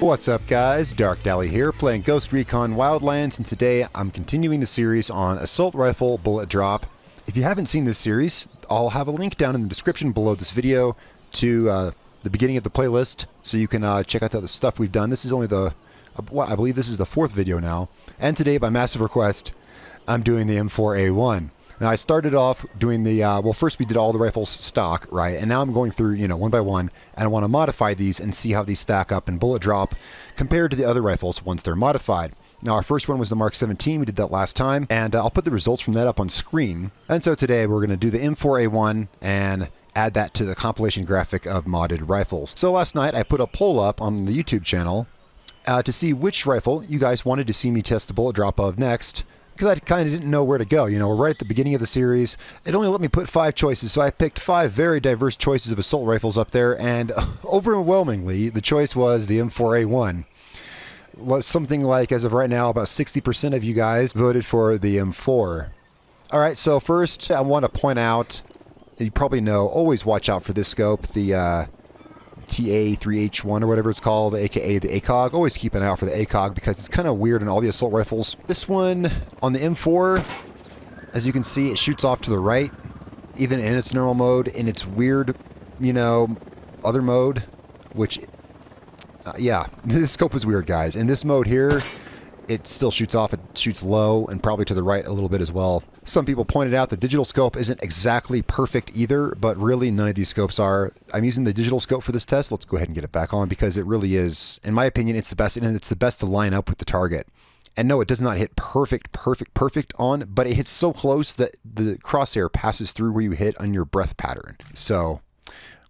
What's up guys, Darkdally here, playing Ghost Recon Wildlands, and today I'm continuing the series on Assault Rifle Bullet Drop. If you haven't seen this series, I'll have a link down in the description below this video to the beginning of the playlist, so you can check out the other stuff we've done. This is only I believe this is the 4th video now, and today, by massive request, I'm doing the M4A1. Now I started off doing the, well first we did all the rifles stock, right, and now I'm going through, one by one, and I want to modify these and see how these stack up in bullet drop compared to the other rifles once they're modified. Now our first one was the Mark 17, we did that last time, and I'll put the results from that up on screen. And so today we're going to do the M4A1 and add that to the compilation graphic of modded rifles. So last night I put a poll up on the YouTube channel to see which rifle you guys wanted to see me test the bullet drop of next, because I kind of didn't know where to go. We're right at the beginning of the series. It only let me put 5 choices, so I picked 5 very diverse choices of assault rifles up there, and overwhelmingly, the choice was the M4A1. Something like, as of right now, about 60% of you guys voted for the M4. Alright, so first I want to point out, you probably know, always watch out for this scope, the TA3H1 or whatever it's called, aka the ACOG. Always keep an eye out for the ACOG because it's kind of weird in all the assault rifles. This one on the M4, as you can see, it shoots off to the right, even in its normal mode. In its weird, other mode, which, yeah, this scope is weird, guys. In this mode here, it still shoots off, it shoots low, and probably to the right a little bit as well. Some people pointed out the digital scope isn't exactly perfect either, but really none of these scopes are. I'm using the digital scope for this test. Let's go ahead and get it back on because it really is, in my opinion, it's the best, and it's the best to line up with the target. And no, it does not hit perfect on, but it hits so close that the crosshair passes through where you hit on your breath pattern. So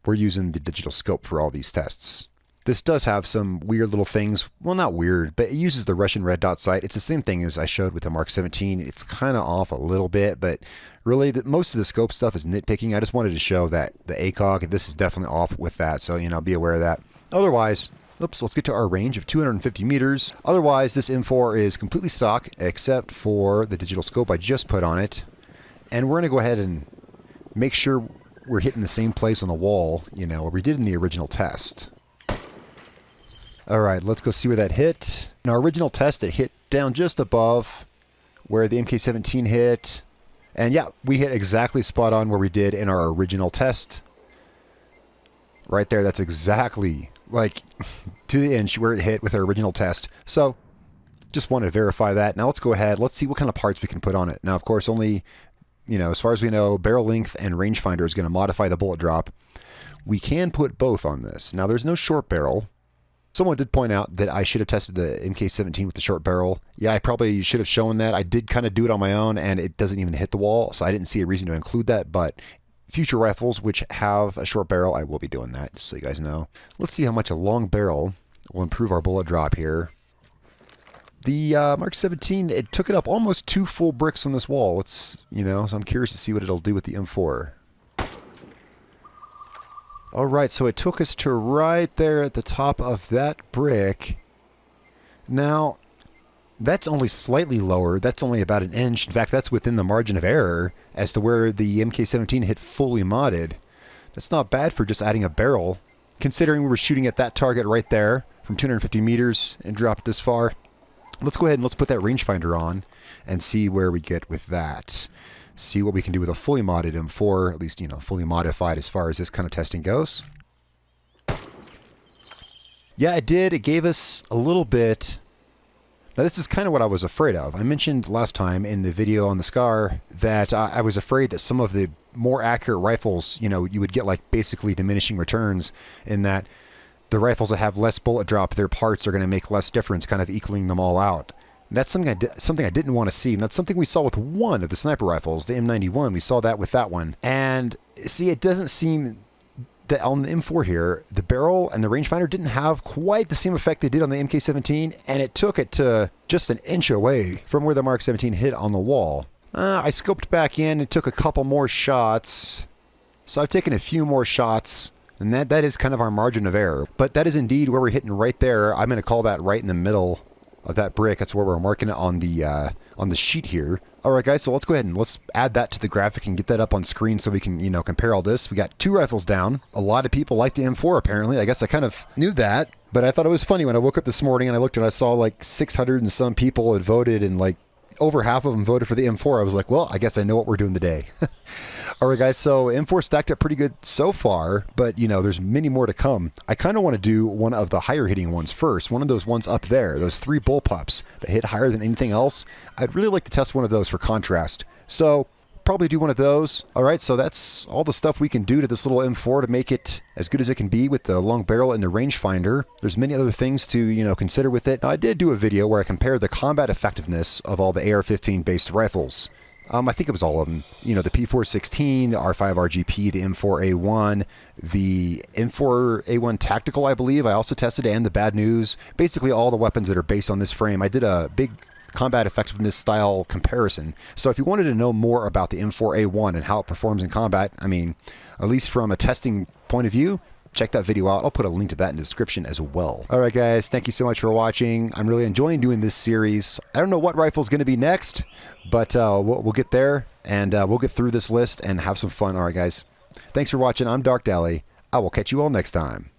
we're using the digital scope for all these tests. This does have some weird little things. Well, not weird, but it uses the Russian red dot sight. It's the same thing as I showed with the Mark 17. It's kind of off a little bit, but really most of the scope stuff is nitpicking. I just wanted to show that the ACOG, this is definitely off with that, so be aware of that. Otherwise, oops, let's get to our range of 250 meters. Otherwise, this M4 is completely stock, except for the digital scope I just put on it. And we're going to go ahead and make sure we're hitting the same place on the wall, where we did in the original test. Alright, let's go see where that hit. In our original test, it hit down just above where the MK17 hit. And yeah, we hit exactly spot on where we did in our original test. Right there, that's exactly, like, to the inch where it hit with our original test. So, just wanted to verify that. Now let's go ahead, let's see what kind of parts we can put on it. Now, of course, only, as far as we know, barrel length and rangefinder is going to modify the bullet drop. We can put both on this. Now, there's no short barrel. Someone did point out that I should have tested the MK17 with the short barrel. Yeah, I probably should have shown that. I did kind of do it on my own, and it doesn't even hit the wall, so I didn't see a reason to include that, but future rifles which have a short barrel, I will be doing that, just so you guys know. Let's see how much a long barrel will improve our bullet drop here. The Mark 17, it took it up almost 2 full bricks on this wall. It's, so I'm curious to see what it'll do with the M4. Alright, so it took us to right there at the top of that brick. Now, that's only slightly lower. That's only about an inch. In fact, that's within the margin of error as to where the MK17 hit fully modded. That's not bad for just adding a barrel, considering we were shooting at that target right there from 250 meters and dropped this far. Let's go ahead and let's put that rangefinder on and see where we get with that. See what we can do with a fully modded M4, at least, fully modified as far as this kind of testing goes. Yeah, it did. It gave us a little bit. Now, this is kind of what I was afraid of. I mentioned last time in the video on the SCAR that I was afraid that some of the more accurate rifles, you would get like basically diminishing returns in that the rifles that have less bullet drop, their parts are going to make less difference, kind of equaling them all out. That's something I didn't want to see, and that's something we saw with one of the sniper rifles, the M91. We saw that with that one. And see, it doesn't seem that on the M4 here, the barrel and the rangefinder didn't have quite the same effect they did on the MK17, and it took it to just an inch away from where the Mark 17 hit on the wall. I scoped back in and took a couple more shots. So I've taken a few more shots, and that is kind of our margin of error. But that is indeed where we're hitting right there. I'm going to call that right in the middle of that brick. That's where we're marking it on the sheet here. Alright guys, so let's go ahead and let's add that to the graphic and get that up on screen so we can, compare all this. We got 2 rifles down. A lot of people like the M4 apparently. I guess I kind of knew that. But I thought it was funny when I woke up this morning and I looked and I saw like 600 and some people had voted, and like over half of them voted for the M4. I was like, well, I guess I know what we're doing today. All right, guys, so M4 stacked up pretty good so far, but, you know, there's many more to come. I kind of want to do one of the higher hitting ones first, one of those ones up there, those 3 bullpups that hit higher than anything else. I'd really like to test one of those for contrast. So probably do one of those. All right, so that's all the stuff we can do to this little M4 to make it as good as it can be with the long barrel and the rangefinder. There's many other things to, you know, consider with it. Now, I did do a video where I compared the combat effectiveness of all the AR-15 based rifles. I think it was all of them. You know, the P416, the R5 RGP, the M4A1, the M4A1 Tactical, I believe, I also tested, and the Bad News. Basically all the weapons that are based on this frame. I did a big combat effectiveness style comparison. So if you wanted to know more about the M4A1 and how it performs in combat, I mean, at least from a testing point of view, check that video out. I'll put a link to that in the description as well. All right, guys, thank you so much for watching. I'm really enjoying doing this series. I don't know what rifle is going to be next, but we'll get there, and we'll get through this list and have some fun. All right, guys, thanks for watching. I'm Darkdally. I will catch you all next time.